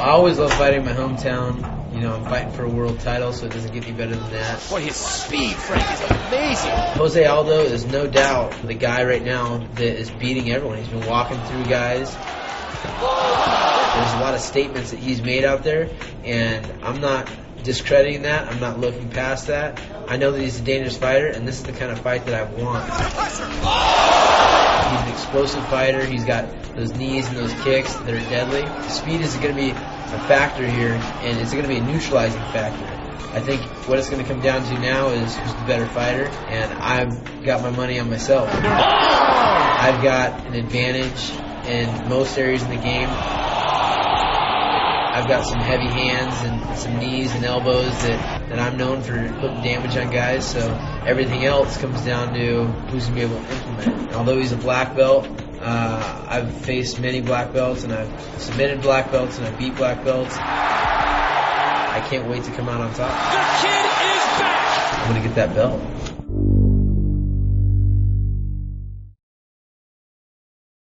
I always love fighting in my hometown. You know, I'm fighting for a world title, so it doesn't get any better than that. Boy, his speed, Frank, is amazing. Jose Aldo is no doubt the guy right now that is beating everyone. He's been walking through guys. There's a lot of statements that he's made out there, and I'm not discrediting that. I'm not looking past that. I know that he's a dangerous fighter, and this is the kind of fight that I want. He's an explosive fighter. He's got those knees and those kicks that are deadly. Speed is going to be a factor here, and it's going to be a neutralizing factor. I think what it's going to come down to now is who's the better fighter, and I've got my money on myself. I've got an advantage in most areas in the game. I've got some heavy hands and some knees and elbows that I'm known for putting damage on guys, so everything else comes down to who's going to be able to implement. And although he's a black belt, I've faced many black belts, and I've submitted black belts, and I've beat black belts. I can't wait to come out on top. The kid is back! I'm going to get that belt.